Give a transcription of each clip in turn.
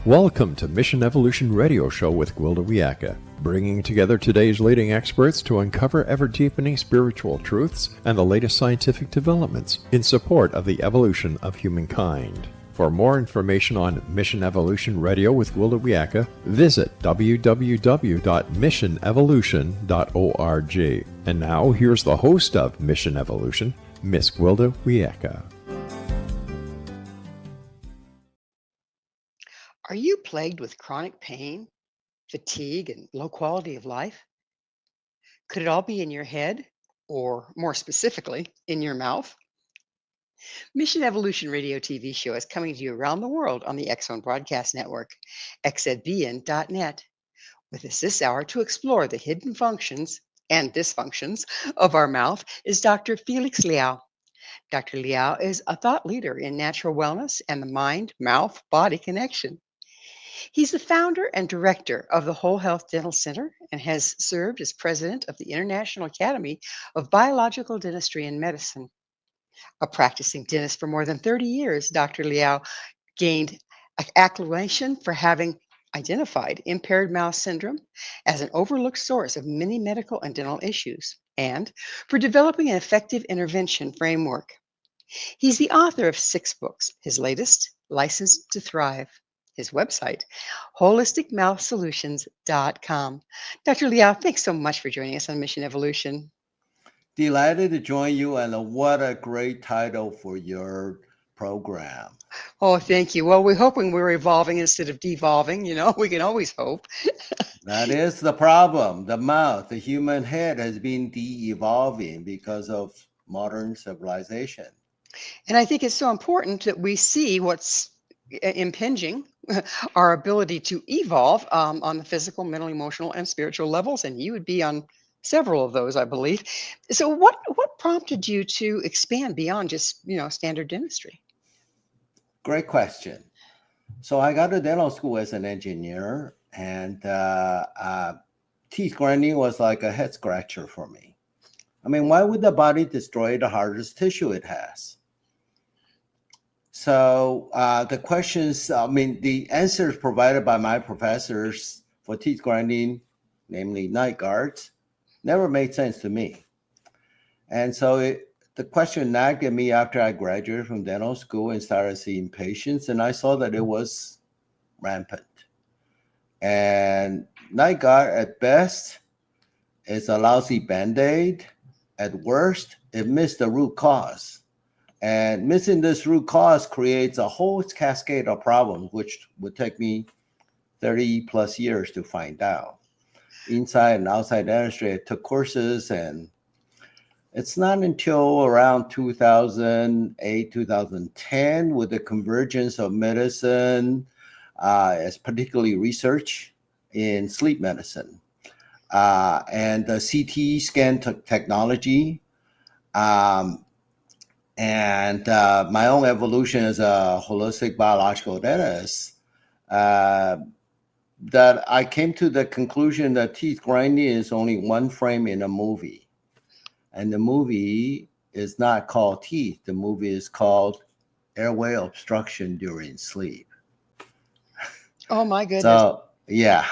Welcome to Mission Evolution Radio Show with Gwilda Wiyaka, bringing together today's leading experts to uncover ever-deepening spiritual truths and the latest scientific developments in support of the evolution of humankind. For more information on Mission Evolution Radio with Gwilda Wiyaka, visit www.missionevolution.org. And now, here's the host of Mission Evolution, Miss Gwilda Wiyaka. Are you plagued with chronic pain, fatigue, and low quality of life? Could it all be in your head, or more specifically, in your mouth? Mission Evolution Radio TV show is coming to you around the world on the X Zone Broadcast Network, xzbn.net, with us this hour to explore the hidden functions and dysfunctions of our mouth is Dr. FELIX LIAO. Dr. Liao is a thought leader in natural wellness and the mind-mouth-body connection. He's the founder and director of the Whole Health Dental Center and has served as president of the International Academy of Biological Dentistry and Medicine. A practicing dentist for more than 30 years, Dr. Liao gained acclamation for having identified impaired mouth syndrome as an overlooked source of many medical and dental issues, and for developing an effective intervention framework. He's the author of 6 books, his latest, Licensed to Thrive. His website, holisticmouthsolutions.com. Dr. Liao, thanks so much for joining us on Mission Evolution. Delighted to join you, and what a great title for your program. Oh, thank you. Well, we're hoping we're evolving instead of devolving. You know, we can always hope. That is the problem. The mouth, the human head has been de-evolving because of modern civilization. And I think it's so important that we see what's impinging our ability to evolve on the physical, mental, emotional, and spiritual levels. And you would be on several of those, I believe. So what prompted you to expand beyond just, standard dentistry? Great question. So I got to dental school as an engineer, and teeth grinding was like a head scratcher for me. I mean, why would the body destroy the hardest tissue it has? So the questions, the answers provided by my professors for teeth grinding, namely night guards, never made sense to me. And so the question nagged at me after I graduated from dental school and started seeing patients, and I saw that it was rampant. And night guard at best is a lousy Band-Aid. At worst, it missed the root cause. And missing this root cause creates a whole cascade of problems, which would take me 30 plus years to find out. Inside and outside dentistry, I took courses, and it's not until around 2008, 2010, with the convergence of medicine, as particularly research in sleep medicine, and the CT scan technology, and my own evolution as a holistic biological dentist, that I came to the conclusion that teeth grinding is only one frame in a movie. And the movie is not called teeth. The movie is called airway obstruction during sleep. Oh, my goodness. So, yeah.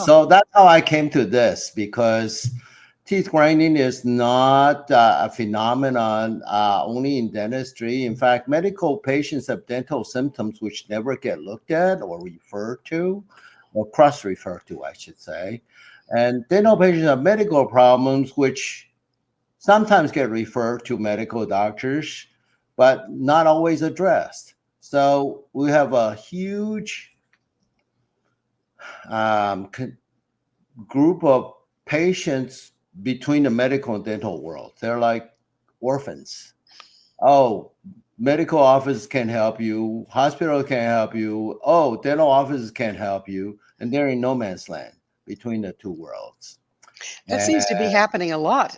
So that's how I came to this, because teeth grinding is not a phenomenon only in dentistry. In fact, medical patients have dental symptoms which never get looked at or referred to, or cross-referred to, I should say. And dental patients have medical problems which sometimes get referred to medical doctors, but not always addressed. So we have a huge group of patients between the medical and dental world. They're like orphans. Oh, medical offices can help you, hospital can help you, oh, dental offices can't help you, and they're in no man's land between the two worlds. That seems to be happening a lot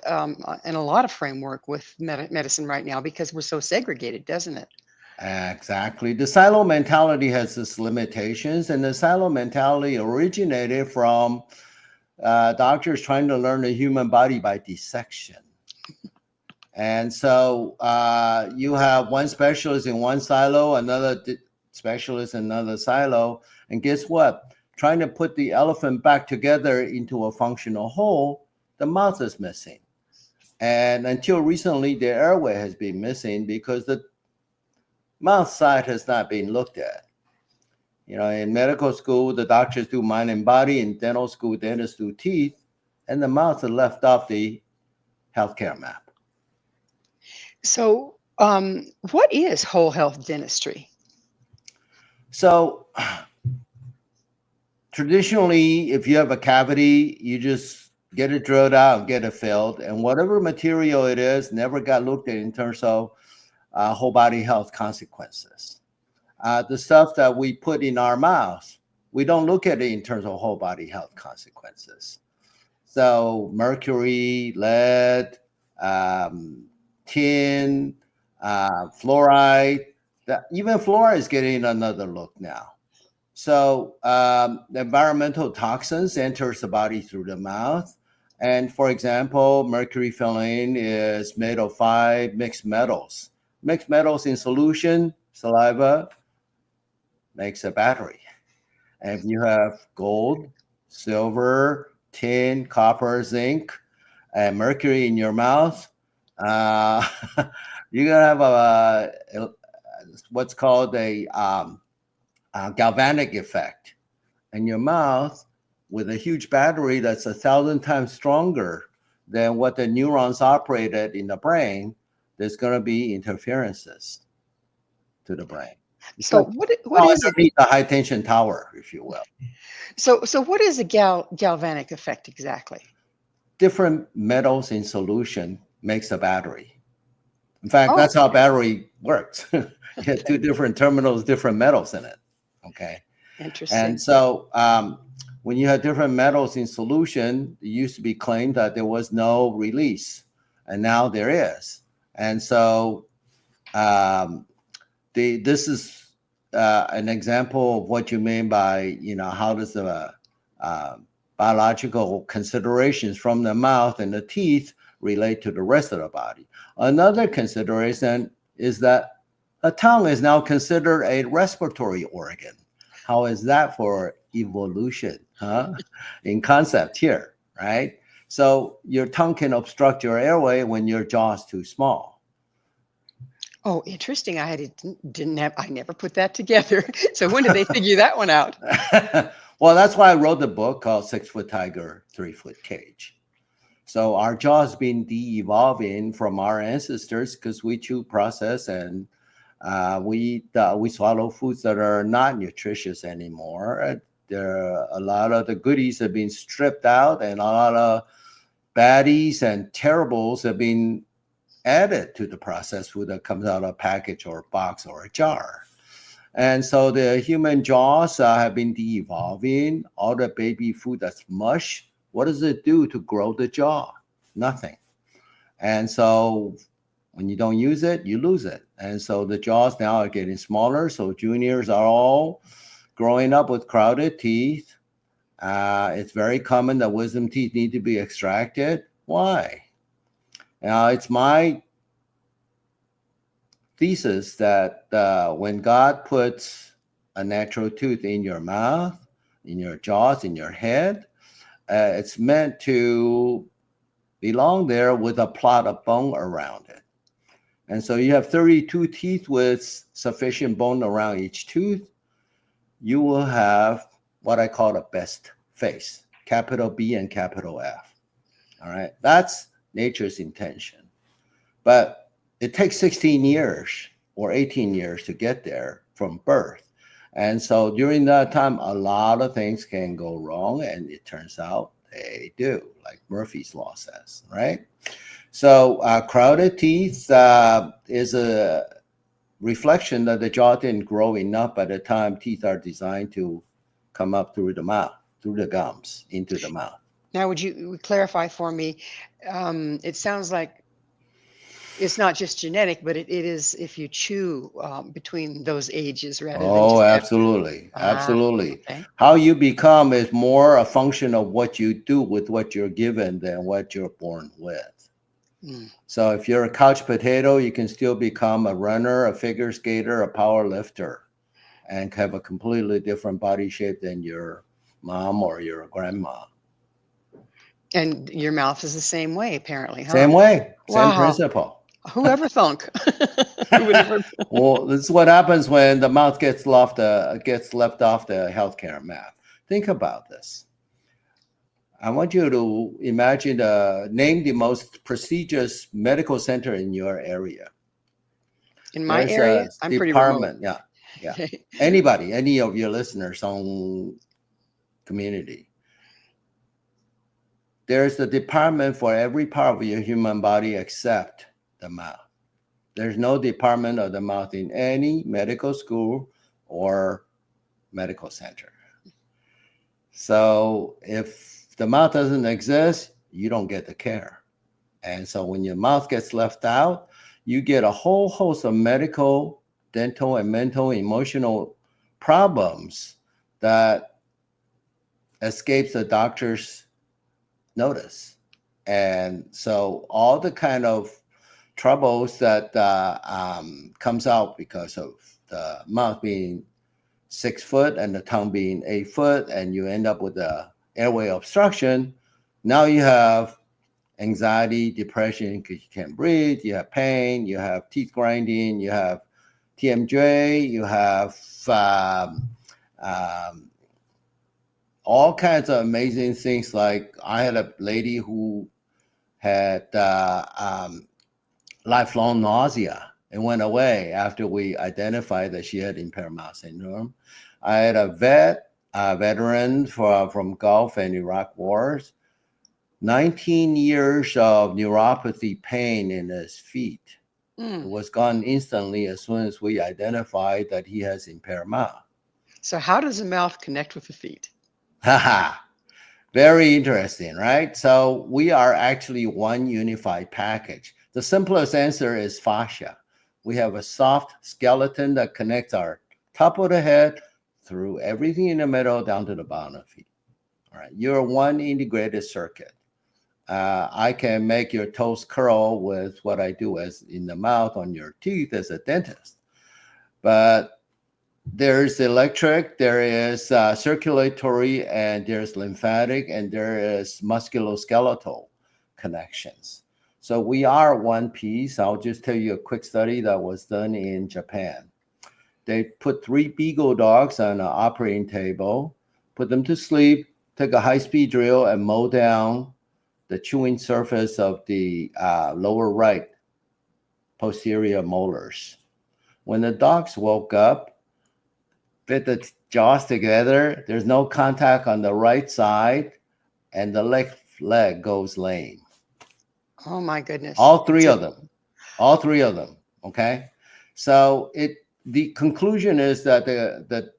in a lot of framework with medicine right now, because we're so segregated, doesn't it? Exactly. The silo mentality has its limitations, and the silo mentality originated from doctors trying to learn the human body by dissection. And so you have one specialist in one silo, another specialist in another silo. And guess what? Trying to put the elephant back together into a functional whole, the mouth is missing. And until recently, the airway has been missing because the mouth side has not been looked at. You know, in medical school, the doctors do mind and body. In dental school, dentists do teeth. And the mouth is left off the healthcare map. So, what is whole health dentistry? So, traditionally, if you have a cavity, you just get it drilled out, get it filled, and whatever material it is never got looked at in terms of whole body health consequences. The stuff that we put in our mouth, we don't look at it in terms of whole body health consequences. So mercury, lead, tin, fluoride, even fluoride is getting another look now. So the environmental toxins enters the body through the mouth. And for example, mercury filling is made of 5 mixed metals. Mixed metals in solution, saliva, makes a battery. And if you have gold, silver, tin, copper, zinc, and mercury in your mouth, you're going to have what's called a galvanic effect in your mouth with a huge battery that's 1,000 times stronger than what the neurons operate at in the brain. There's going to be interferences to the brain. So what is underneath the high tension tower, if you will? So what is a galvanic effect exactly? Different metals in solution makes a battery. In fact, that's how battery works. You have 2 different terminals, different metals in it. Okay. Interesting. And so when you have different metals in solution, it used to be claimed that there was no release, and now there is. And so this is an example of what you mean by, how does the biological considerations from the mouth and the teeth relate to the rest of the body. Another consideration is that a tongue is now considered a respiratory organ. How is that for evolution, in concept here, right? So your tongue can obstruct your airway when your jaw is too small. Oh, interesting. I never put that together. So when did they figure that one out? Well, that's why I wrote the book called 6-Foot Tiger, 3-Foot Cage. So our jaw has been de-evolving from our ancestors because we chew, process, and we swallow foods that are not nutritious anymore. A lot of the goodies have been stripped out, and a lot of baddies and terribles have been added to the processed food that comes out of a package or a box or a jar. And so the human jaws have been de-evolving. All the baby food that's mush, what does it do to grow the jaw? Nothing. And so when you don't use it, you lose it. And so the jaws now are getting smaller. So juniors are all growing up with crowded teeth. It's very common that wisdom teeth need to be extracted. Why? Now, it's my thesis that when God puts a natural tooth in your mouth, in your jaws, in your head, it's meant to belong there with a plot of bone around it. And so you have 32 teeth with sufficient bone around each tooth. You will have what I call the best face, capital B and capital F. All right. That's nature's intention. But it takes 16 years or 18 years to get there from birth. And so during that time, a lot of things can go wrong. And it turns out they do, like Murphy's Law says, right? So crowded teeth is a reflection that the jaw didn't grow enough by the time teeth are designed to come up through the mouth, through the gums, into the mouth. Now, would you clarify for me? It sounds like it's not just genetic, but it is if you chew between those ages rather than just absolutely. Absolutely. Okay. How you become is more a function of what you do with what you're given than what you're born with. So if you're a couch potato, you can still become a runner, a figure skater, a power lifter. and have a completely different body shape than your mom or your grandma. And your mouth is the same way, apparently, huh? Same way, same Wow. principle. Whoever thunk? Who would ever? Well, this is what happens when the mouth gets left off the healthcare map. Think about this. I want you to imagine name the most prestigious medical center in your area. In my There's area, a I'm pretty remote. department, yeah. Anybody, any of your listeners on community. There's a department for every part of your human body except the mouth. There's no department of the mouth in any medical school or medical center. So if the mouth doesn't exist, you don't get the care. And so when your mouth gets left out, you get a whole host of medical, dental, and mental, emotional problems that escapes the doctor's notice. And so all the kind of troubles that comes out because of the mouth being 6 foot and the tongue being 8 foot, and you end up with a airway obstruction. Now you have anxiety, depression because you can't breathe, you have pain, you have teeth grinding, you have TMJ, you have all kinds of amazing things. Like I had a lady who had lifelong nausea. It went away after we identified that she had impaired mouth syndrome. I had a veteran from Gulf and Iraq wars, 19 years of neuropathy pain in his feet. It was gone instantly as soon as we identified that he has impaired mouth. So how does the mouth connect with the feet? Haha. Very interesting, right? So we are actually one unified package. The simplest answer is fascia. We have a soft skeleton that connects our top of the head through everything in the middle down to the bottom of the feet. All right, you're one integrated circuit. I can make your toes curl with what I do as in the mouth on your teeth as a dentist. But there's electric, there is circulatory, and there's lymphatic, and there is musculoskeletal connections. So we are one piece. I'll just tell you a quick study that was done in Japan. They put 3 beagle dogs on an operating table, put them to sleep, took a high-speed drill and mow down the chewing surface of the lower right posterior molars. When the dogs woke up, fit the jaws together, there's no contact on the right side, and the left leg goes lame. Oh my goodness. All three of them. Okay. So the conclusion is that the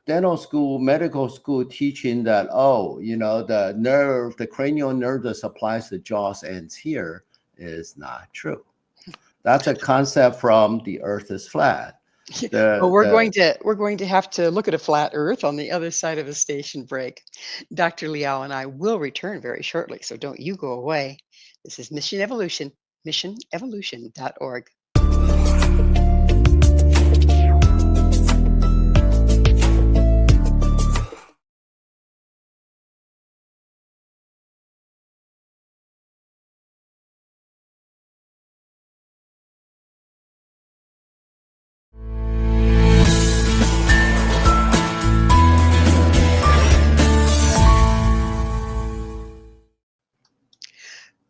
dental school, medical school teaching that, the cranial nerve that supplies the jaws ends here is not true. That's a concept from the earth is flat. Well, we're going to have to look at a flat earth on the other side of the station break. Dr. Liao and I will return very shortly, so don't you go away. This is Mission Evolution, missionevolution.org.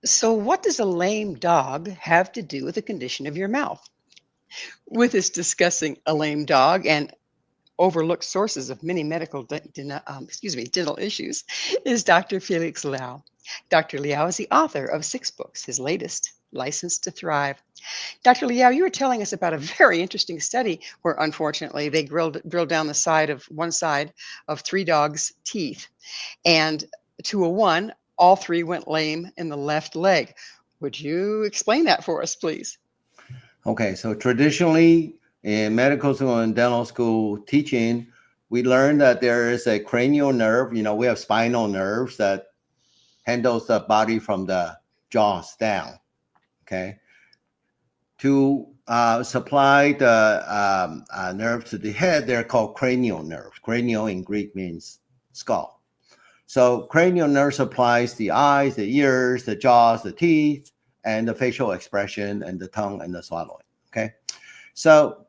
So, what does a lame dog have to do with the condition of your mouth? With us discussing a lame dog and overlooked sources of many medical dental issues is Dr. Felix Liao. Dr. Liao is the author of 6 books, his latest, Licensed to Thrive. Dr. Liao, you were telling us about a very interesting study where unfortunately they drilled down one side of 3 dogs' teeth, and 201, all 3 went lame in the left leg. Would you explain that for us, please? Okay, so traditionally in medical school and dental school teaching, we learned that there is a cranial nerve. We have spinal nerves that handles the body from the jaws down. Okay. To supply the nerve to the head, they're called cranial nerves. Cranial in Greek means skull. So cranial nerve supplies the eyes, the ears, the jaws, the teeth, and the facial expression, and the tongue, and the swallowing. Okay, so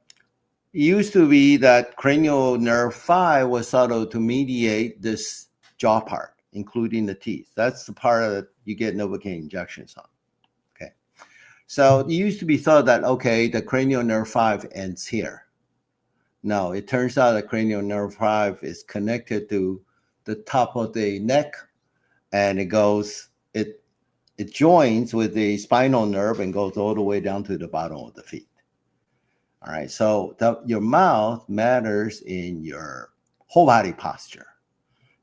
it used to be that cranial nerve 5 was sort of to mediate this jaw part, including the teeth. That's the part that you get Novocaine injections on. Okay, so it used to be thought that, okay, the cranial nerve 5 ends here. No, it turns out the cranial nerve 5 is connected to the top of the neck, and it joins with the spinal nerve and goes all the way down to the bottom of the feet. All right, so your mouth matters in your whole body posture.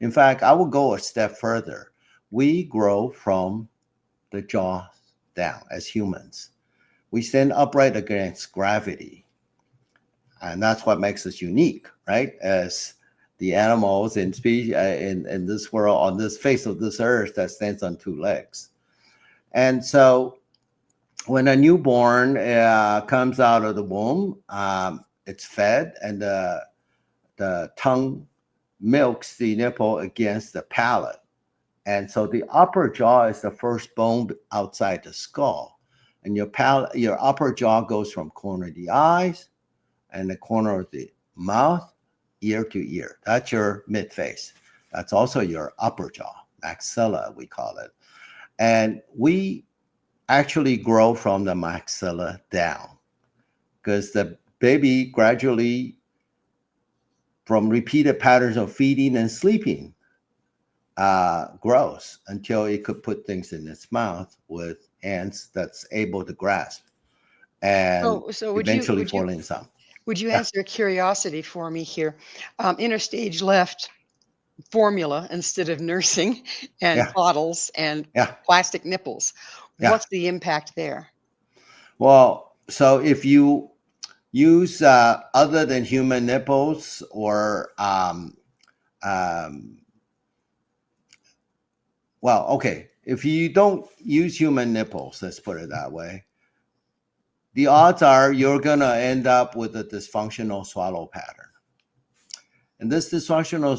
In fact, I will go a step further. We grow from the jaw down as humans. We stand upright against gravity. And that's what makes us unique, right? As the animals in species in this world, on this face of this earth, that stands on 2 legs. And so when a newborn comes out of the womb, it's fed, and the tongue milks the nipple against the palate. And so the upper jaw is the first bone outside the skull. And your upper jaw goes from corner of the eyes and the corner of the mouth, ear to ear. That's your midface. That's also your upper jaw, maxilla, we call it. And we actually grow from the maxilla down, because the baby gradually, from repeated patterns of feeding and sleeping, grows until it could put things in its mouth with hands that's able to grasp, and So eventually fall in some. would you Yeah. answer a curiosity for me here? Interstage left formula instead of nursing, and Yeah. bottles and Yeah. plastic nipples. Yeah. What's the impact there? Well, so if you use other than human nipples, or well, okay, if you don't use human nipples, let's put it that way, the odds are you're going to end up with a dysfunctional swallow pattern. And this dysfunctional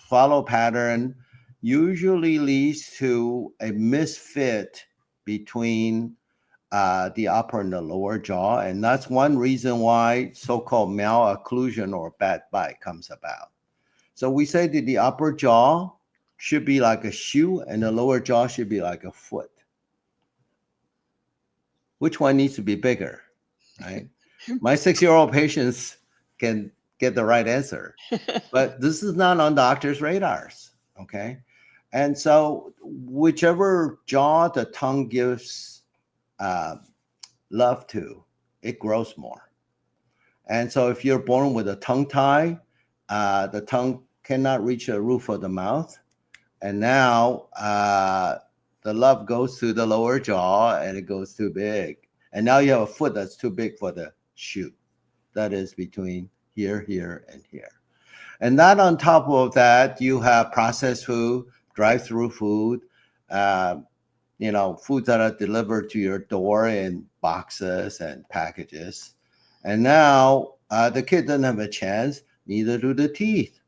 swallow pattern usually leads to a misfit between the upper and the lower jaw. And that's one reason why so-called malocclusion or bad bite comes about. So we say that the upper jaw should be like a shoe and the lower jaw should be like a foot. Which one needs to be bigger, right? My 6-year-old patients can get the right answer, but this is not on doctors' radars, okay? And so whichever jaw the tongue gives love to, it grows more. And so if you're born with a tongue tie, the tongue cannot reach the roof of the mouth. And now the love goes to the lower jaw and it goes too big. And now you have a foot that's too big for the shoe. That is between here, here, and here. And that on top of that, you have processed food, drive-through food, foods that are delivered to your door in boxes and packages. And now the kid doesn't have a chance, neither do the teeth.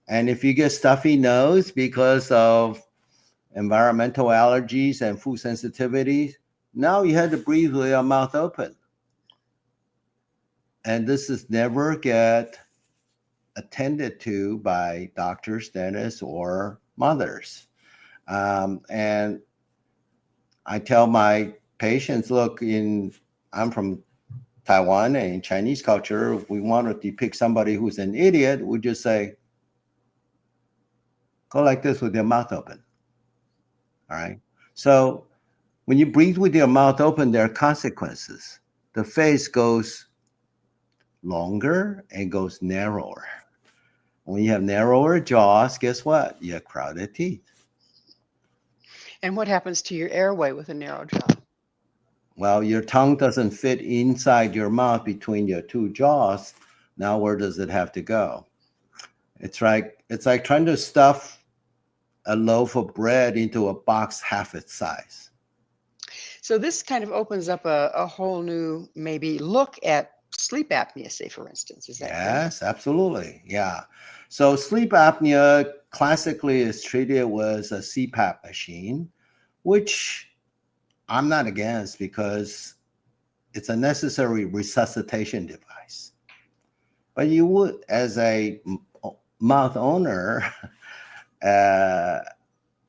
And if you get stuffy nose because of environmental allergies and food sensitivities, now you have to breathe with your mouth open. And this is never get attended to by doctors, dentists, or mothers. And I tell my patients, look, I'm from Taiwan, and in Chinese culture, we want to depict somebody who's an idiot. We just say, go like this with your mouth open. All right. So when you breathe with your mouth open, there are consequences. The face goes longer and goes narrower. When you have narrower jaws, guess what? You have crowded teeth. And what happens to your airway with a narrow jaw? Well, your tongue doesn't fit inside your mouth between your 2 jaws. Now where does it have to go? It's like trying to stuff a loaf of bread into a box half its size. So this kind of opens up a whole new maybe look at sleep apnea, say, for instance. Is that correct? Yes, absolutely. Yeah. So sleep apnea classically is treated with a CPAP machine, which I'm not against because it's a necessary resuscitation device. But you would, as a mouth owner, uh,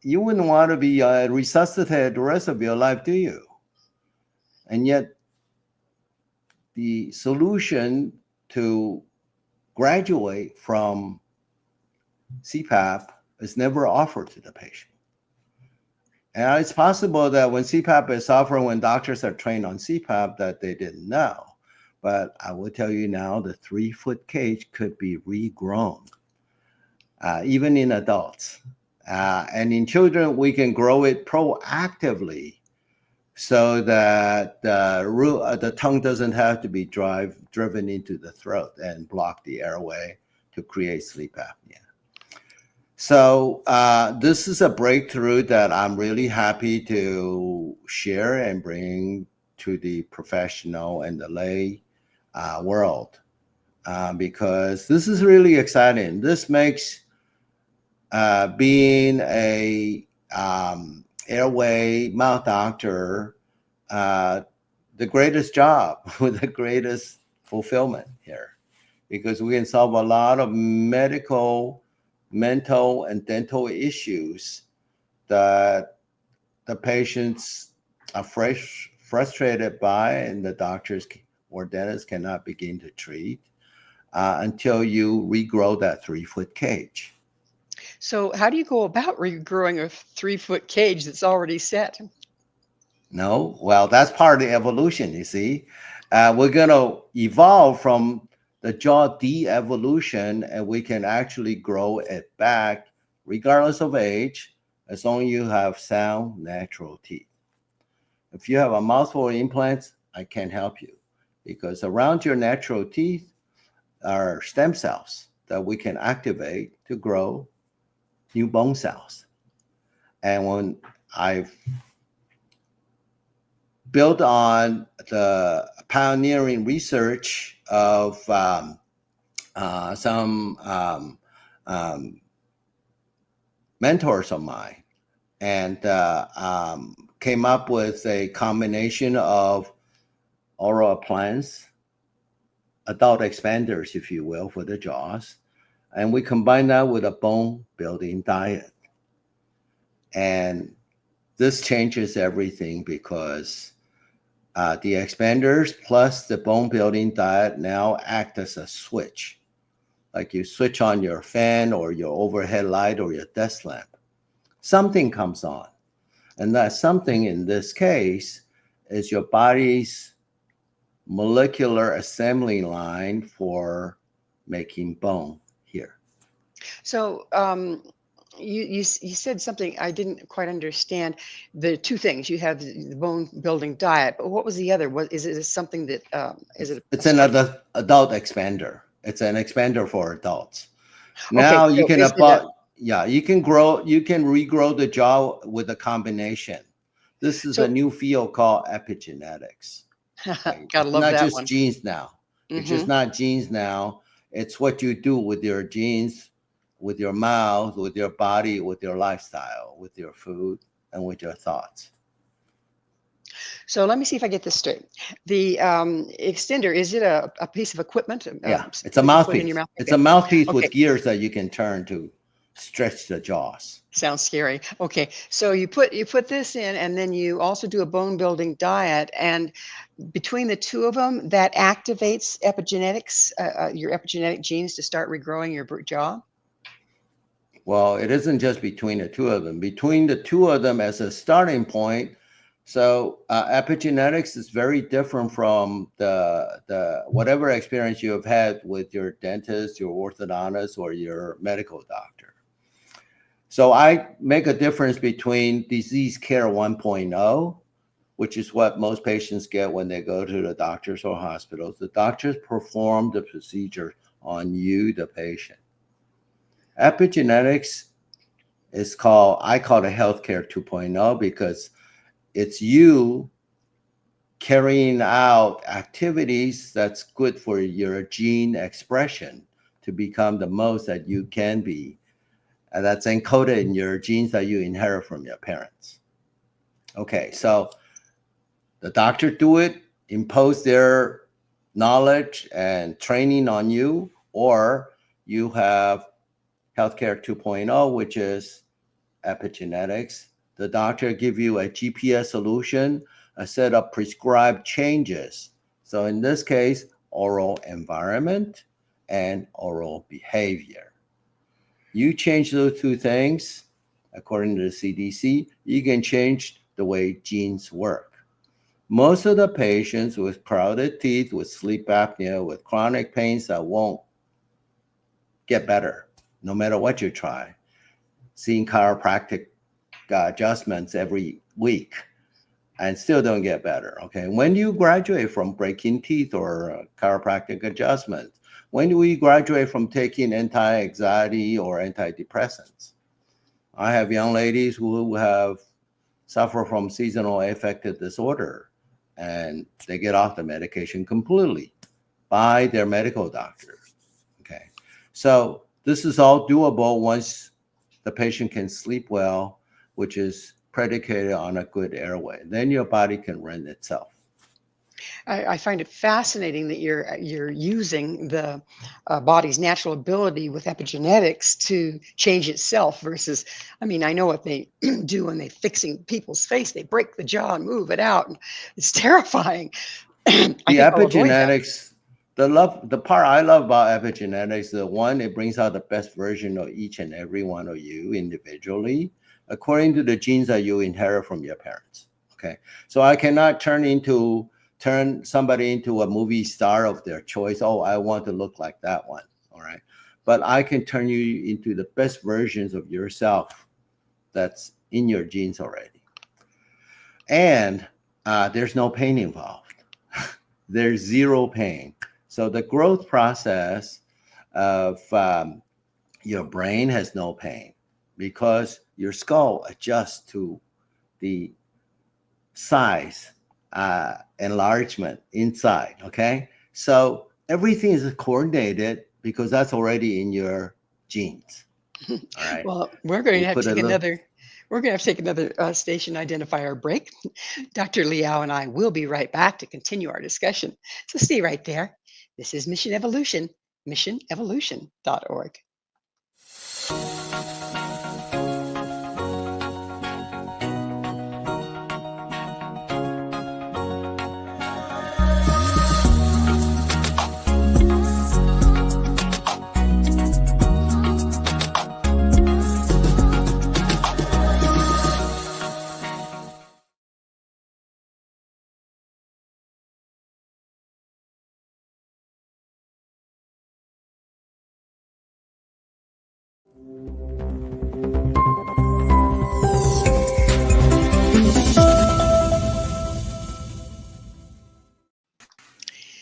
you wouldn't want to be resuscitated the rest of your life, do you? And yet, the solution to graduate from CPAP is never offered to the patient. And it's possible that when CPAP is offered, when doctors are trained on CPAP, that they didn't know. But I will tell you now, the 3-foot cage could be regrown, even in adults. And in children, we can grow it proactively so that the tongue doesn't have to be driven into the throat and block the airway to create sleep apnea. So this is a breakthrough that I'm really happy to share and bring to the professional and the lay world because this is really exciting. This makes being a airway mouth doctor the greatest job with the greatest fulfillment here because we can solve a lot of medical, mental, and dental issues that the patients are frustrated by and the doctors or dentists cannot begin to treat until you regrow that 3-foot cage. So how do you go about regrowing a 3-foot cage that's already set? No, well, that's part of the evolution, you see. We're going to evolve from the jaw de-evolution, and we can actually grow it back regardless of age, as long as you have sound, natural teeth. If you have a mouthful of implants, I can't help you because around your natural teeth are stem cells that we can activate to grow new bone cells. And when I've built on the pioneering research of some mentors of mine and came up with a combination of oral appliance, adult expanders, if you will, for the jaws. And we combine that with a bone building diet. And this changes everything because the expanders plus the bone building diet now act as a switch. Like you switch on your fan or your overhead light or your desk lamp. Something comes on. And that something in this case is your body's molecular assembly line for making bone here. So you said something I didn't quite understand. The two things you have the bone building diet, but what was the other? What is it? Something that is it? It's another adult expander. It's an expander for adults. Okay, Now you so can is it you can regrow the jaw with a combination. This is a so new field called epigenetics. Right? gotta It's love not that just one. genes now. It's just not genes now. It's what you do with your genes, with your mouth, with your body, with your lifestyle, with your food, and with your thoughts. So let me see if I get this straight. The extender, is it a piece of equipment Yeah, it's a that you put in your mouthpiece. mouth? It's Okay. a mouthpiece Okay. with gears that you can turn to stretch the jaws. Sounds scary. Okay. So you put this in and then you also do a bone building diet, and between the two of them that activates epigenetics, your epigenetic genes to start regrowing your jaw. Well, it isn't just between the two of them. Between the two of them as a starting point, so epigenetics is very different from the whatever experience you have had with your dentist, your orthodontist, or your medical doctor. So I make a difference between disease care 1.0, which is what most patients get when they go to the doctors or hospitals. The doctors perform the procedure on you, the patient. Epigenetics is I call it healthcare 2.0 because it's you carrying out activities that's good for your gene expression to become the most that you can be. And that's encoded in your genes that you inherit from your parents. Okay, so the doctor do it, impose their knowledge and training on you, or you have healthcare 2.0, which is epigenetics. The doctor give you a GPS solution, a set of prescribed changes. So in this case, oral environment and oral behavior. You change those two things, according to the CDC, you can change the way genes work. Most of the patients with crowded teeth, with sleep apnea, with chronic pains that won't get better, no matter what you try, seeing chiropractic adjustments every week and still don't get better. Okay, when you graduate from breaking teeth or chiropractic adjustments, when do we graduate from taking anti-anxiety or antidepressants? I have young ladies who have suffer from seasonal affective disorder, and they get off the medication completely by their medical doctor. Okay, so this is all doable once the patient can sleep well, which is predicated on a good airway. Then your body can rent itself. I find it fascinating that you're using the body's natural ability with epigenetics to change itself versus, I mean, I know what they do when they're fixing people's face. They break the jaw and move it out, and it's terrifying. I The think I'll avoid that. epigenetics, the part I love about epigenetics, the one, it brings out the best version of each and every one of you individually, according to the genes that you inherit from your parents. Okay, so I cannot turn somebody into a movie star of their choice. Oh, I want to look like that one. All right, but I can turn you into the best versions of yourself that's in your genes already, and there's no pain involved. There's zero pain. So the growth process of your brain has no pain because your skull adjusts to the size enlargement inside. Okay, so everything is coordinated because that's already in your genes. All right, Well, we're going we to have put to a take little. another. We're going to have to take another station identifier break. Dr. Liao and I will be right back to continue our discussion. So stay right there. This is Mission Evolution, missionevolution.org.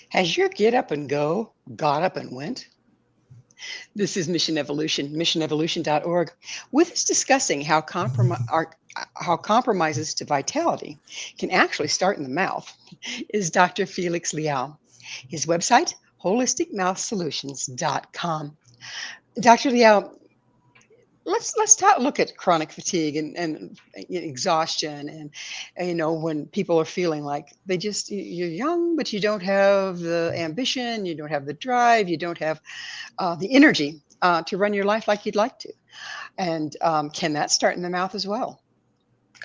Has your get up and go got up and went? This is Mission Evolution, missionevolution.org, with us discussing how compromises to vitality can actually start in the mouth, is Dr. Felix Liao. His website, holisticmouthsolutions.com. Dr. Liao, look at chronic fatigue and exhaustion and when people are feeling like you're young but you don't have the ambition, you don't have the drive, you don't have the energy to run your life like you'd like to. And can that start in the mouth as well?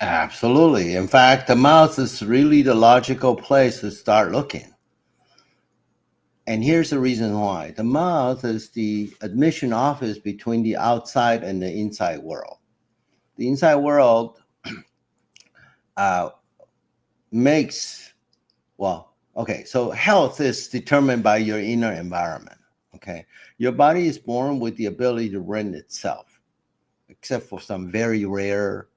Absolutely. In fact, the mouth is really the logical place to start looking. And here's the reason why. The mouth is the admission office between the outside and the inside world. The inside world makes, well, okay, so health is determined by your inner environment, okay? Your body is born with the ability to rent itself, except for some very rare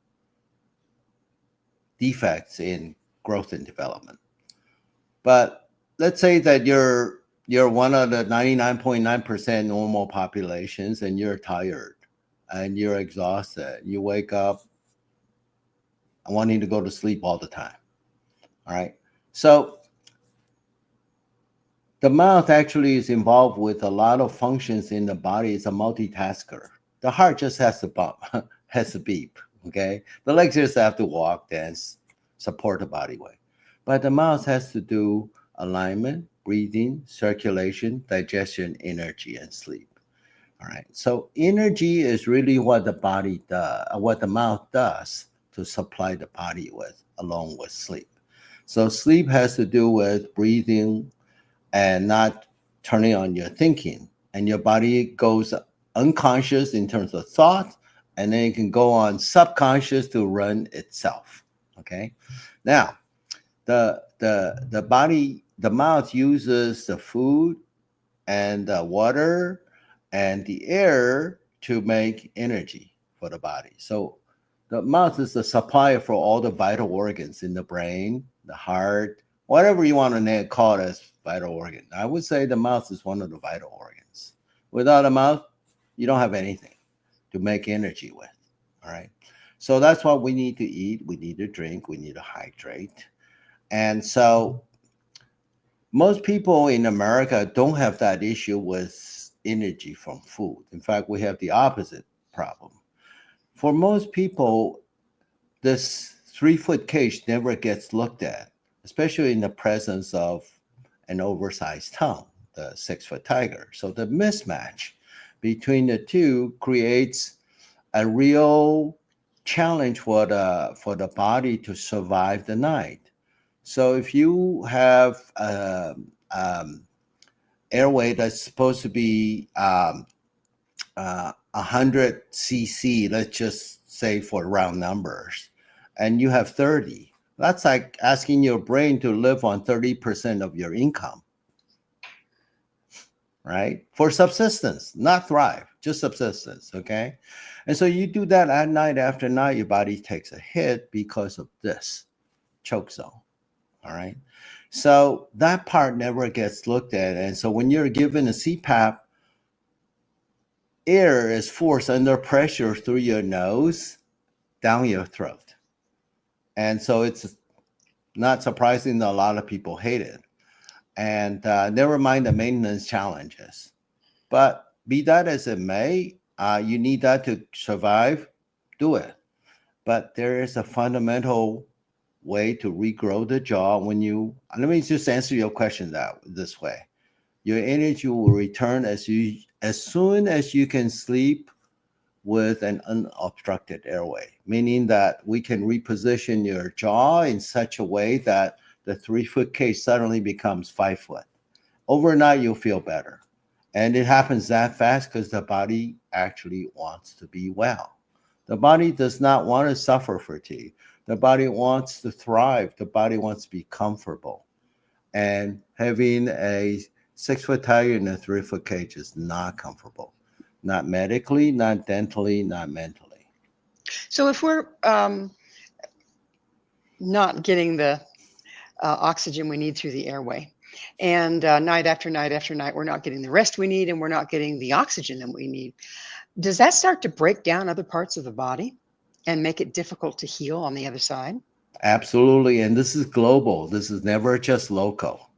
defects in growth and development. But let's say that you're one of the 99.9% normal populations and you're tired and you're exhausted. You wake up wanting to go to sleep all the time. All right. So the mouth actually is involved with a lot of functions in the body. It's a multitasker. The heart just has to bump, has to beep. Okay, the legs just have to walk, dance, support the body weight. But the mouth has to do alignment, breathing, circulation, digestion, energy, and sleep. All right. So energy is really what the body does, what the mouth does to supply the body with, along with sleep. So sleep has to do with breathing and not turning on your thinking. And your body goes unconscious in terms of thought, and then it can go on subconscious to run itself. Okay. Now, the body, the mouth uses the food and the water and the air to make energy for the body. So the mouth is the supplier for all the vital organs in the brain, the heart, whatever you want to call it as vital organ. I would say the mouth is one of the vital organs. Without a mouth, you don't have anything to make energy with. All right. So that's what we need to eat. We need to drink. We need to hydrate. And so most people in America don't have that issue with energy from food. In fact, we have the opposite problem. For most people, this 3-foot cage never gets looked at, especially in the presence of an oversized tongue, the 6-foot tiger. So the mismatch between the two creates a real challenge for the body to survive the night. So if you have airway that's supposed to be 100 cc, let's just say for round numbers, and you have 30, that's like asking your brain to live on 30% of your income, right? For subsistence, not thrive, just subsistence, okay? And so you do that at night after night, your body takes a hit because of this choke zone. All right. So that part never gets looked at. And so when you're given a CPAP, air is forced under pressure through your nose down your throat. And so it's not surprising that a lot of people hate it. And never mind the maintenance challenges. But be that as it may, you need that to survive, do it. But there is a fundamental way to regrow the jaw when you, let me just answer your question this way. Your energy will return as soon as you can sleep with an unobstructed airway, meaning that we can reposition your jaw in such a way that the 3-foot cage suddenly becomes 5 foot. Overnight, you'll feel better. And it happens that fast because the body actually wants to be well. The body does not want to suffer fatigue. The body wants to thrive. The body wants to be comfortable. And having a 6-foot tiger in a 3-foot cage is not comfortable. Not medically, not dentally, not mentally. So if we're not getting the oxygen we need through the airway, and night after night after night, we're not getting the rest we need, and we're not getting the oxygen that we need, does that start to break down other parts of the body and make it difficult to heal on the other side? Absolutely. And this is global. This is never just local.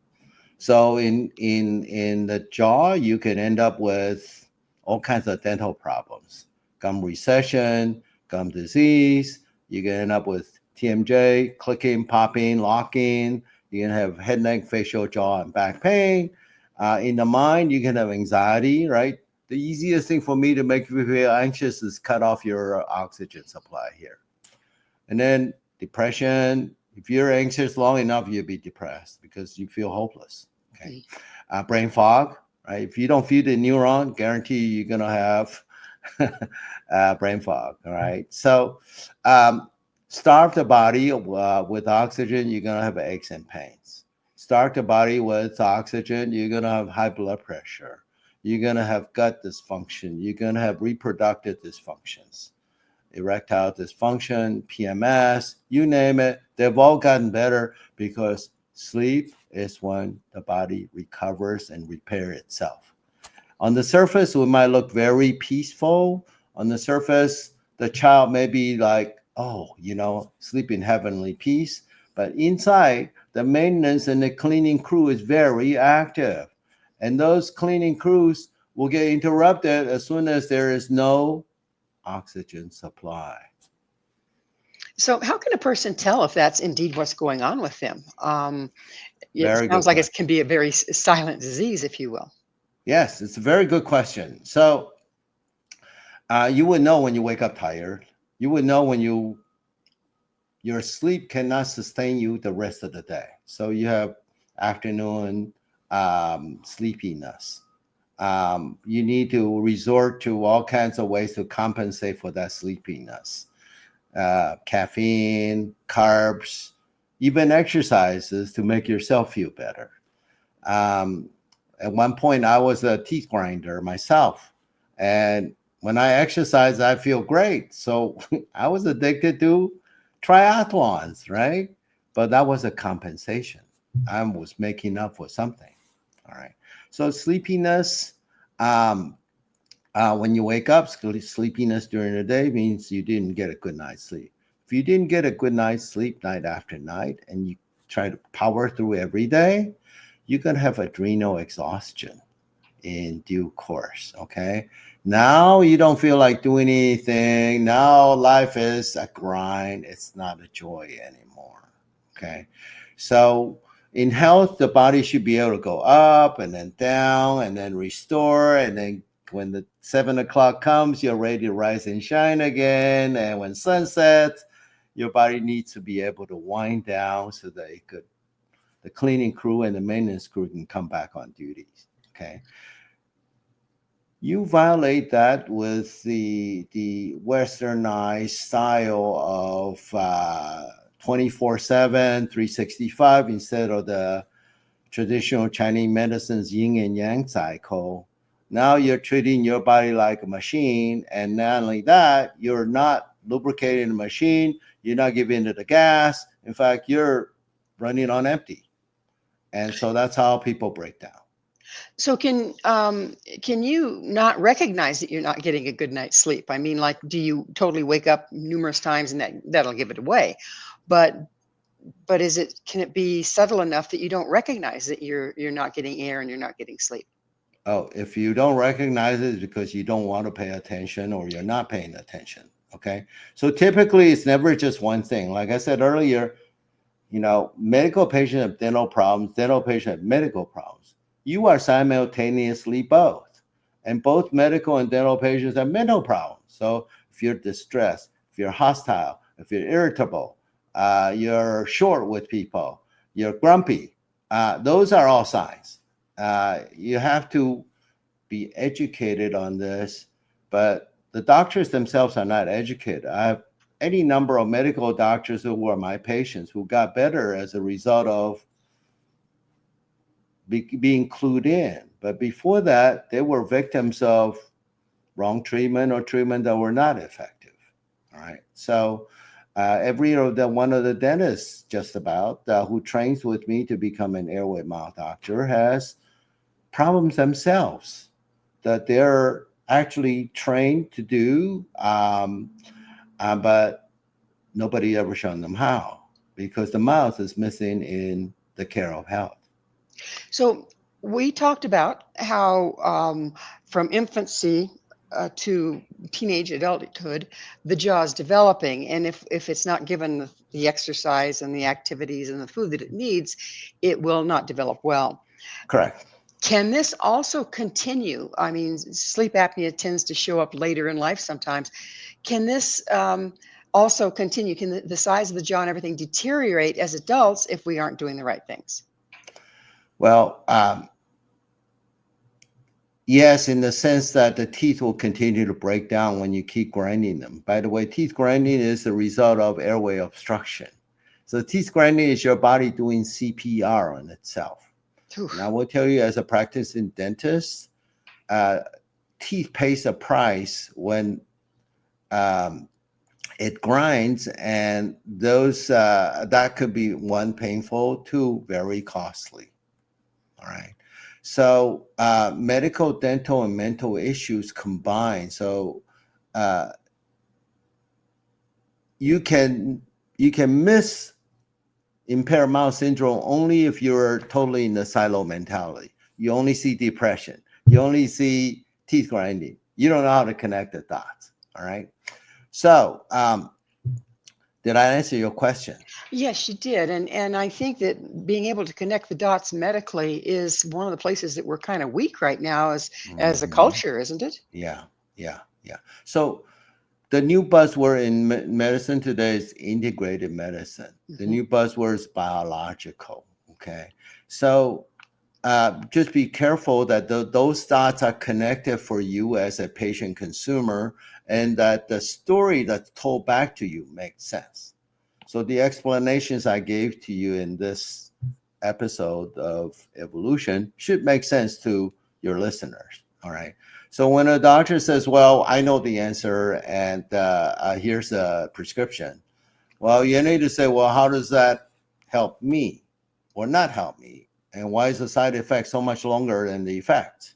So in the jaw, you can end up with all kinds of dental problems, gum recession, gum disease. You can end up with TMJ, clicking, popping, locking. You can have head, neck, facial, jaw, and back pain. In the mind, you can have anxiety, right? The easiest thing for me to make you feel anxious is cut off your oxygen supply here. And then depression. If you're anxious long enough, you'll be depressed because you feel hopeless. Okay. Brain fog, right? If you don't feed the neuron, guarantee you're going to have brain fog. All right. So starve the body with oxygen, you're going to have aches and pains. Starve the body with oxygen, you're going to have high blood pressure. You're going to have gut dysfunction. You're going to have reproductive dysfunctions, erectile dysfunction, PMS, you name it. They've all gotten better because sleep is when the body recovers and repairs itself. On the surface, we might look very peaceful. On the surface, the child may be like, oh, sleep in heavenly peace. But inside, the maintenance and the cleaning crew is very active. And those cleaning crews will get interrupted as soon as there is no oxygen supply. So how can a person tell if that's indeed what's going on with them? It Very sounds good like question. it can be a very silent disease, if you will. Yes, it's a very good question. So you would know when you wake up tired. You would know when your sleep cannot sustain you the rest of the day. So you have afternoon sleepiness. You need to resort to all kinds of ways to compensate for that sleepiness. Caffeine, carbs, even exercises to make yourself feel better. At one point, I was a teeth grinder myself. And when I exercise, I feel great. So I was addicted to triathlons, right? But that was a compensation. I was making up for something. All right. So sleepiness, when you wake up, sleepiness during the day means you didn't get a good night's sleep. If you didn't get a good night's sleep night after night and you try to power through every day, you're going to have adrenal exhaustion in due course. Okay. Now you don't feel like doing anything. Now life is a grind. It's not a joy anymore. Okay. So in health, the body should be able to go up and then down and then restore. And then when the 7 o'clock comes, you're ready to rise and shine again. And when sun sets, your body needs to be able to wind down so that the cleaning crew and the maintenance crew can come back on duties. Okay. You violate that with the westernized style of 24/7, 365 instead of the traditional Chinese medicine's yin and yang cycle. Now you're treating your body like a machine. And not only that, you're not lubricating the machine. You're not giving it the gas. In fact, you're running on empty. And so that's how people break down. So can you not recognize that you're not getting a good night's sleep? I mean, like, do you totally wake up numerous times and that'll give it away? But can it be subtle enough that you don't recognize that you're not getting air and you're not getting sleep? Oh, if you don't recognize it, it's because you don't want to pay attention or you're not paying attention. Okay. So typically it's never just one thing. Like I said earlier, medical patient have dental problems, dental patient have medical problems. You are simultaneously both. And both medical and dental patients have mental problems. So if you're distressed, if you're hostile, if you're irritable, you're short with people, you're grumpy, those are all signs. You have to be educated on this, but the doctors themselves are not educated. I have any number of medical doctors who were my patients who got better as a result of being clued in. But before that, they were victims of wrong treatment or treatment that were not effective. All right. So one of the dentists just about who trains with me to become an airway mouth doctor has problems themselves that they're actually trained to do, but nobody ever shown them how, because the mouth is missing in the care of health. So we talked about how from infancy to teenage adulthood, the jaw is developing, and if it's not given the exercise and the activities and the food that it needs, it will not develop well. Correct. Can this also continue? I mean, sleep apnea tends to show up later in life sometimes. Can this also continue? Can the size of the jaw and everything deteriorate as adults if we aren't doing the right things? Well, yes, in the sense that the teeth will continue to break down when you keep grinding them. By the way, teeth grinding is the result of airway obstruction. So teeth grinding is your body doing CPR on itself. Oof. And I will tell you, as a practicing dentist, teeth pays a price when it grinds, and those that could be one, painful, two, very costly. All right. So medical, dental, and mental issues combined. So you can miss impaired mouth syndrome only if you're totally in the silo mentality. You only see depression. You only see teeth grinding. You don't know how to connect the dots. All right. So, did I answer your question? Yes, you did. And I think that being able to connect the dots medically is one of the places that we're kind of weak right now as a Mhm. culture, isn't it? Yeah, yeah, yeah. So the new buzzword in medicine today is integrated medicine. The Hmm. new buzzword is biological. Okay. So just be careful that those dots are connected for you as a patient consumer, and that the story that's told back to you makes sense. So the explanations I gave to you in this episode of evolution should make sense to your listeners. All right. So when a doctor says, "Well, I know the answer, and here's a prescription," well, you need to say, "Well, how does that help me, or not help me, and why is the side effect so much longer than the effect?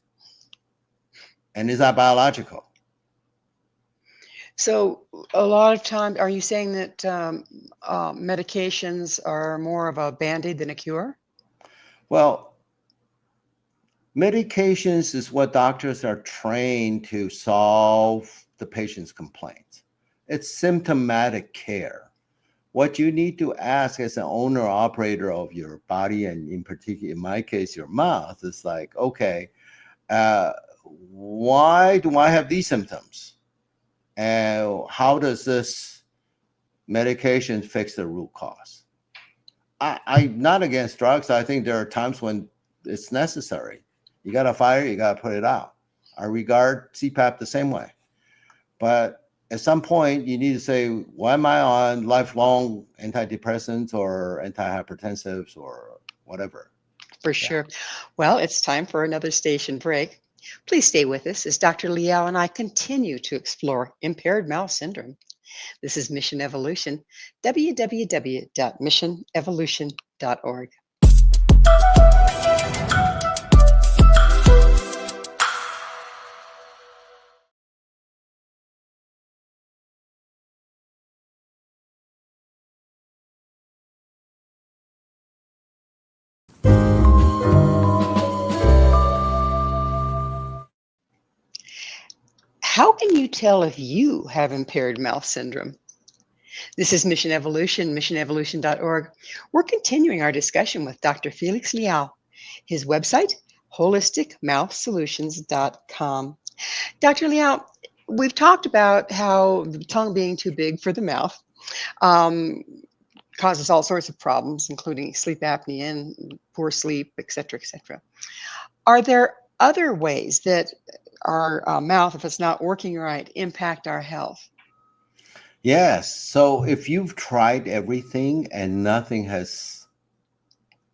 And is that biological?" So a lot of times, are you saying that medications are more of a band-aid than a cure? Well, medications is what doctors are trained to solve the patient's complaints. It's symptomatic care. What you need to ask as an owner operator of your body, and in particular, in my case, your mouth, is like, okay, uh, why do I have these symptoms? And how does this medication fix the root cause? I'm not against drugs. I think there are times when it's necessary. You got a fire, you got to put it out. I regard CPAP the same way. But at some point, you need to say, why am I on lifelong antidepressants or antihypertensives or whatever? For Yeah. sure. Well, it's time for another station break. Please stay with us as Dr. Liao and I continue to explore impaired mouth syndrome. This is Mission Evolution, www.missionevolution.org. How can you tell if you have impaired mouth syndrome? This is Mission Evolution, missionevolution.org. We're continuing our discussion with Dr. Felix Liao. His website, holisticmouthsolutions.com. Dr. Liao, we've talked about how the tongue being too big for the mouth um, causes all sorts of problems, including sleep apnea and poor sleep, et cetera, et cetera. Are there other ways that our mouth, if it's not working right, impact our health? Yes. So if you've tried everything and nothing has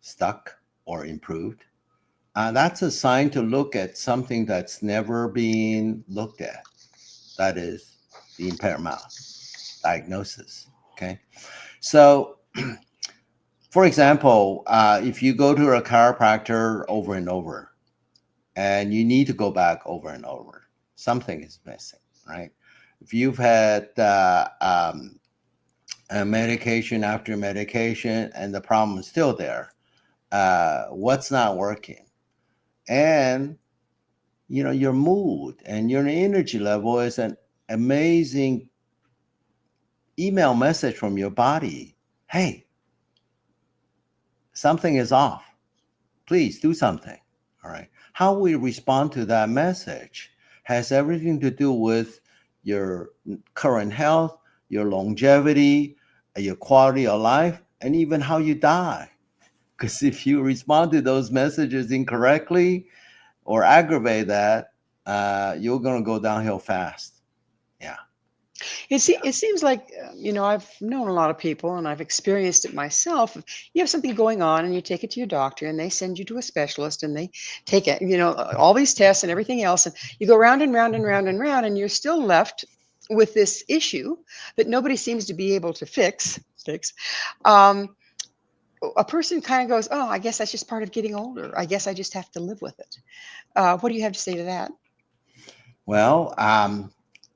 stuck or improved, that's a sign to look at something that's never been looked at. That is the impaired mouth diagnosis. Okay. So, for example, if you go to a chiropractor over and over, and you need to go back over and over, something is missing, right? If you've had medication after medication and the problem is still there, what's not working? And your mood and your energy level is an amazing email message from your body. Hey, something is off. Please do something. All right. How we respond to that message has everything to do with your current health, your longevity, your quality of life, and even how you die. Because if you respond to those messages incorrectly or aggravate that, you're going to go downhill fast. Yeah. It seems like, I've known a lot of people and I've experienced it myself. You have something going on and you take it to your doctor and they send you to a specialist and they take it, all these tests and everything else. And you go round and round and round and round and you're still left with this issue that nobody seems to be able to fix. Um, a person kind of goes, oh, I guess that's just part of getting older. I guess I just have to live with it. What do you have to say to that? Well,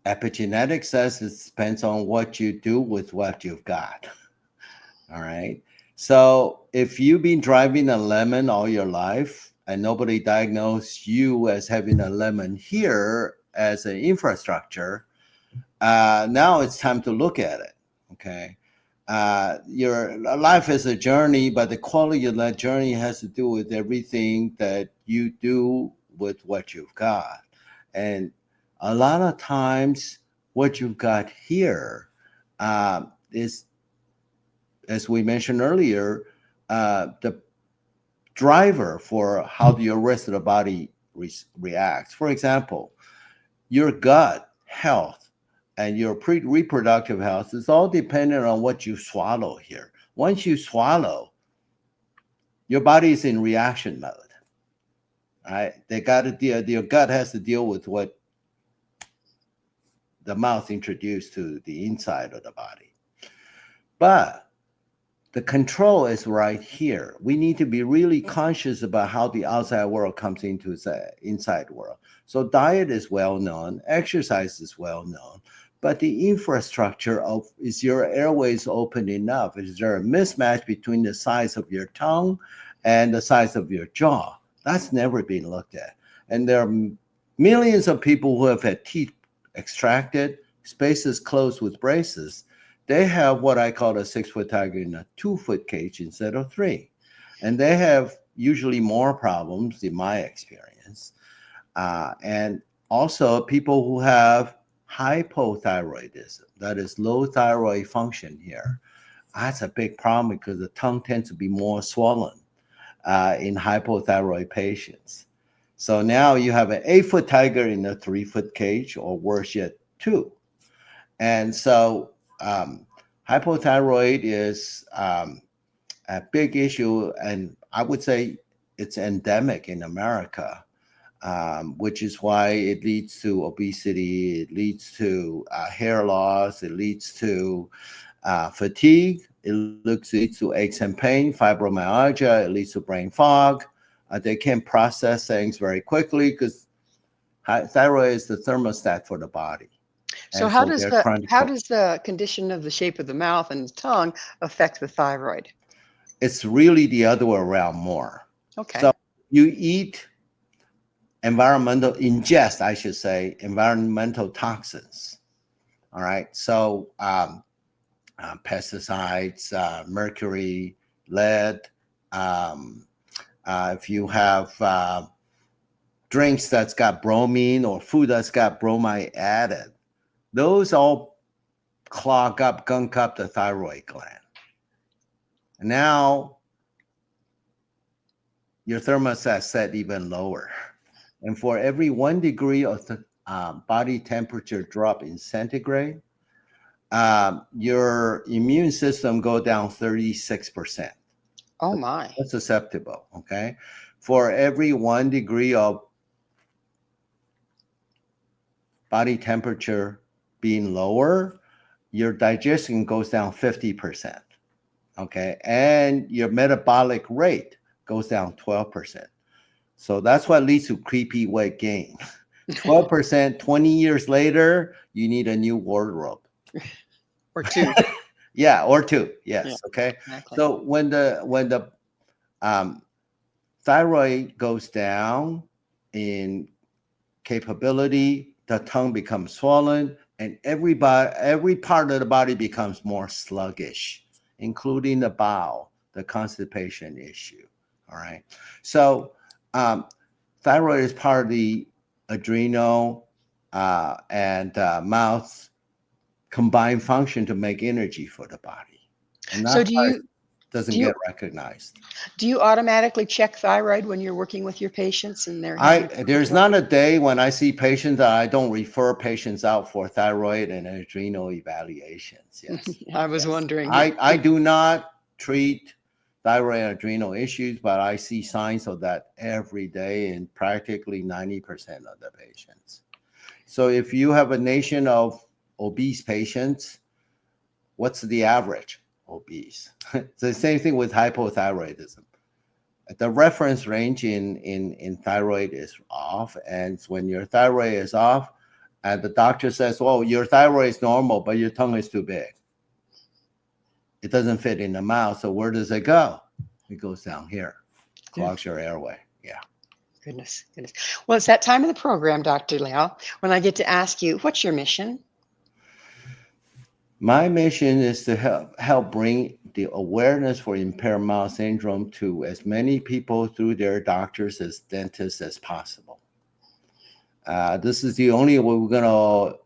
epigenetics says it depends on what you do with what you've got. All right. So if you've been driving a lemon all your life and nobody diagnosed you as having a lemon here as an infrastructure, now it's time to look at it. Okay. Your life is a journey, but the quality of that journey has to do with everything that you do with what you've got. And a lot of times, what you've got here is, as we mentioned earlier, the driver for how your rest of the body reacts. For example, your gut health and your reproductive health is all dependent on what you swallow here. Once you swallow, your body is in reaction mode. Right? They got to deal. Your gut has to deal with what the mouth introduced to the inside of the body. But the control is right here. We need to be really conscious about how the outside world comes into the inside world. So diet is well known, exercise is well known, but the infrastructure of, is your airways open enough? Is there a mismatch between the size of your tongue and the size of your jaw? That's never been looked at. And there are millions of people who have had teeth extracted, spaces closed with braces. They have what I call a 6-foot tiger in a 2-foot cage instead of 3. And they have usually more problems in my experience. And also people who have hypothyroidism, that is low thyroid function here. That's a big problem because the tongue tends to be more swollen in hypothyroid patients. So now you have an 8-foot tiger in a 3-foot cage, or worse yet, 2. And so hypothyroid is a big issue, and I would say it's endemic in America, which is why it leads to obesity, it leads to hair loss, it leads to fatigue, it leads to aches and pain, fibromyalgia, it leads to brain fog. They can't process things very quickly because thyroid is the thermostat for the body. So how does the condition of the shape of the mouth and tongue affect the thyroid? It's really the other way around more. Okay. So you eat ingest, I should say, environmental toxins. All right. So pesticides, mercury, lead. If you have drinks that's got bromine or food that's got bromide added, those all gunk up the thyroid gland. And now your thermostat set even lower. And for every 1 degree of the body temperature drop in centigrade, your immune system go down 36%. Oh my. That's susceptible, okay? For every 1 degree of body temperature being lower, your digestion goes down 50%, okay? And your metabolic rate goes down 12%. So that's what leads to creepy weight gain. 12%, 20 years later, you need a new wardrobe. Or 2. Yeah, or 2. Yes, Yeah, okay. exactly. So when the thyroid goes down in capability, the tongue becomes swollen, and every part of the body becomes more sluggish, including the bowel, the constipation issue. All right. So thyroid is part of the adrenal and mouth combined function to make energy for the body, and So that's why it doesn't get recognized. Do you automatically check thyroid when you're working with your patients and they're having There's not a day when I see patients that I don't refer patients out for thyroid and adrenal evaluations. Yes. I was wondering. I do not treat thyroid and adrenal issues, but I see signs of that every day in practically 90% of the patients. So if you have a nation of obese patients, what's the average obese? It's the same thing with hypothyroidism. The reference range in thyroid is off, and when your thyroid is off, and the doctor says, "Oh, your thyroid is normal, but your tongue is too big." it doesn't fit in the mouth. So where does it go? It goes down here, clogs your airway. Yeah. Goodness, goodness. Well, it's that time of the program, Dr. Liao, when I get to ask you, what's your mission? My mission is to help bring the awareness for impaired mouth syndrome to as many people through their doctors as dentists as possible. This is the only way we're going to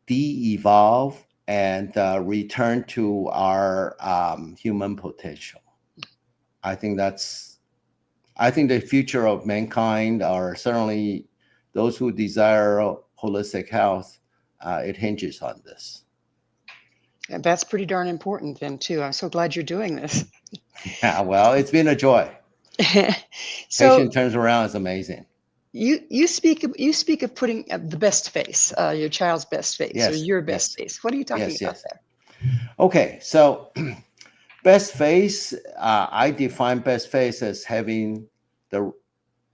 de-evolve and return to our human potential. I think the future of mankind, or certainly those who desire holistic health, it hinges on this. And that's pretty darn important then too. I'm so glad you're doing this. Yeah, well, it's been a joy. So Patient turns around is amazing. you speak of putting the best face, your child's best face, or Yes, your best yes, face. What are you talking yes, about yes. there? Okay, so best face, I define best face as having the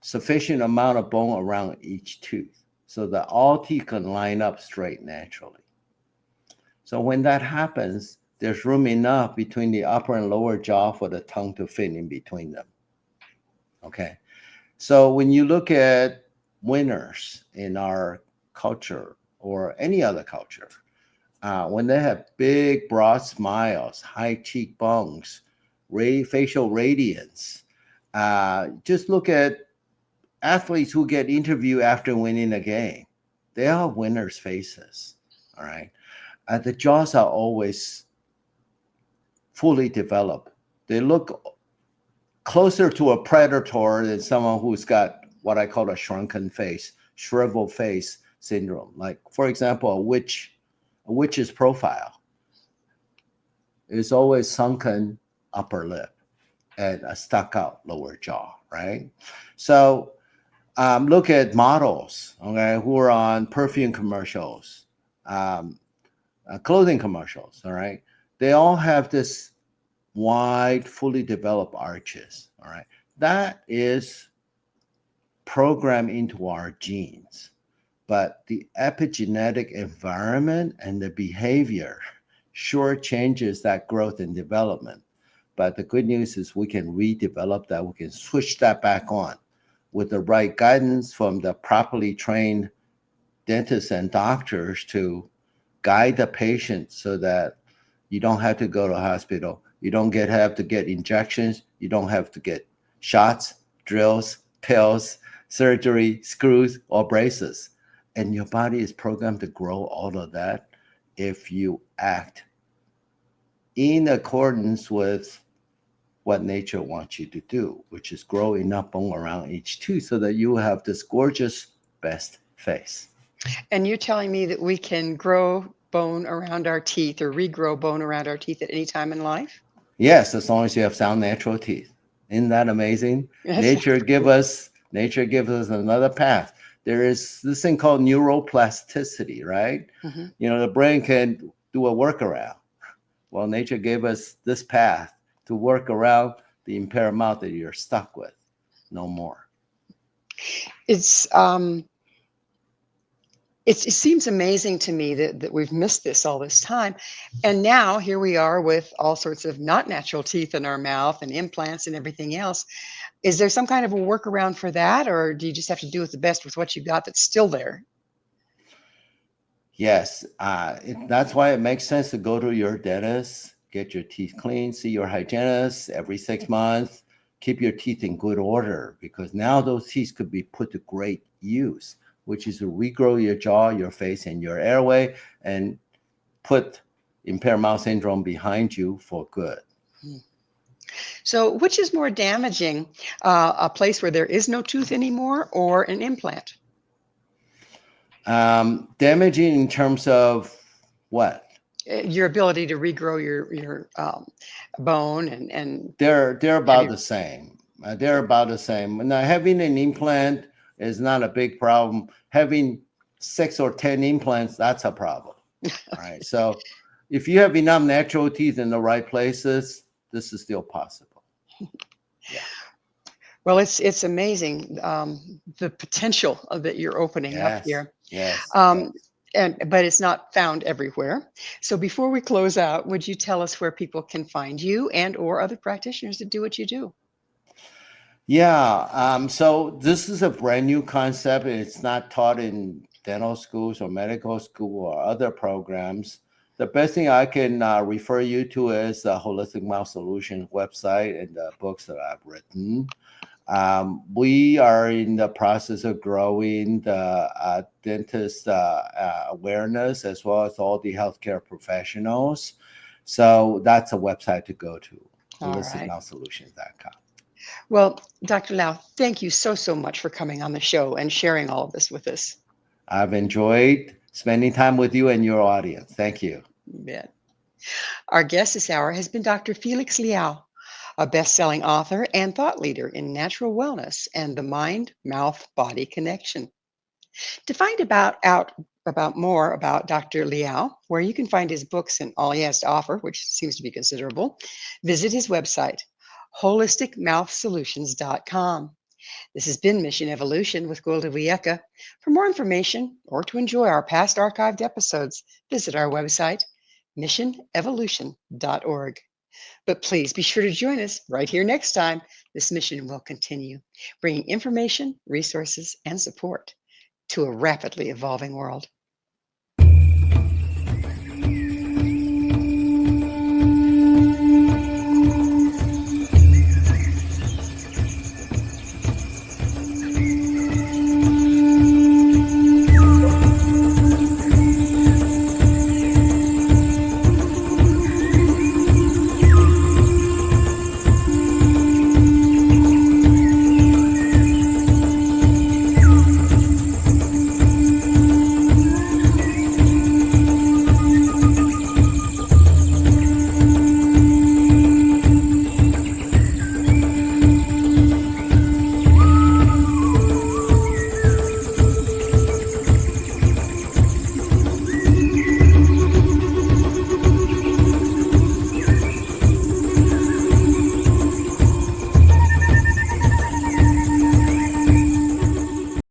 sufficient amount of bone around each tooth so that all teeth can line up straight naturally. So when that happens, there's room enough between the upper and lower jaw for the tongue to fit in between them. Okay. So when you look at winners in our culture or any other culture, when they have big, broad smiles, high cheekbones, facial radiance, just look at athletes who get interviewed after winning a game. They are winners' faces. All right. The jaws are always fully developed. They look closer to a predator than someone who's got what I call a shrunken face, shriveled face syndrome. Like, for example, a witch's profile is always sunken upper lip and a stuck out lower jaw, right? So look at models, okay, who are on perfume commercials, clothing commercials, all right? They all have this wide, fully developed arches, all right? That is programmed into our genes. But the epigenetic environment and the behavior sure changes that growth and development. But the good news is we can redevelop that. We can switch that back on with the right guidance from the properly trained dentists and doctors to guide the patient so that you don't have to go to a hospital. You don't have to get injections. You don't have to get shots, drills, pills, surgery, screws, or braces. And your body is programmed to grow all of that if you act in accordance with what nature wants you to do, which is grow enough bone around each tooth so that you have this gorgeous best face. And you're telling me that we can grow bone around our teeth or regrow bone around our teeth at any time in life? Yes, as long as you have sound natural teeth. Isn't that amazing? Nature gives us another path. There is this thing called neuroplasticity, right? Mm-hmm. You know, the brain can do a workaround. Well, nature gave us this path to work around the impaired mouth that you're stuck with. No more. It seems amazing to me that we've missed this all this time. And now here we are with all sorts of not natural teeth in our mouth and implants and everything else. Is there some kind of a workaround for that? Or do you just have to do the best with what you got that's still there? Yes, that's why it makes sense to go to your dentist, get your teeth clean, see your hygienist every 6 months, keep your teeth in good order, because now those teeth could be put to great use, which is to regrow your jaw, your face, and your airway, and put impaired mouth syndrome behind you for good. So which is more damaging, a place where there is no tooth anymore or an implant? Damaging in terms of what? Your ability to regrow your bone and They're about the same. They're about the same. Now, having an implant is not a big problem. Having 6 or 10 implants, that's a problem. All right. So if you have enough natural teeth in the right places, this is still possible. Yeah. Well, it's amazing, the potential that you're opening up Yes. here. Yes. Um, Yes. But it's not found everywhere. So before we close out, would you tell us where people can find you and or other practitioners that do what you do? Yeah, so this is a brand new concept. It's not taught in dental schools or medical school or other programs. The best thing I can refer you to is the Holistic Mouth Solutions website and the books that I've written. We are in the process of growing the dentist awareness as well as all the healthcare professionals. So that's a website to go to, All right. holisticmouthsolutions.com. Well, Dr. Lau, thank you so much for coming on the show and sharing all of this with us. I've enjoyed spending time with you and your audience. Thank you. You bet. Our guest this hour has been Dr. Felix Liao, a best-selling author and thought leader in natural wellness and the mind-mouth-body connection. To find about more about Dr. Liao, where you can find his books and all he has to offer, which seems to be considerable, visit his website, holisticmouthsolutions.com. This has been Mission Evolution with Gwilda Wiyaka. For more information or to enjoy our past archived episodes, visit our website, missionevolution.org. But please be sure to join us right here next time. This mission will continue, bringing information, resources, and support to a rapidly evolving world.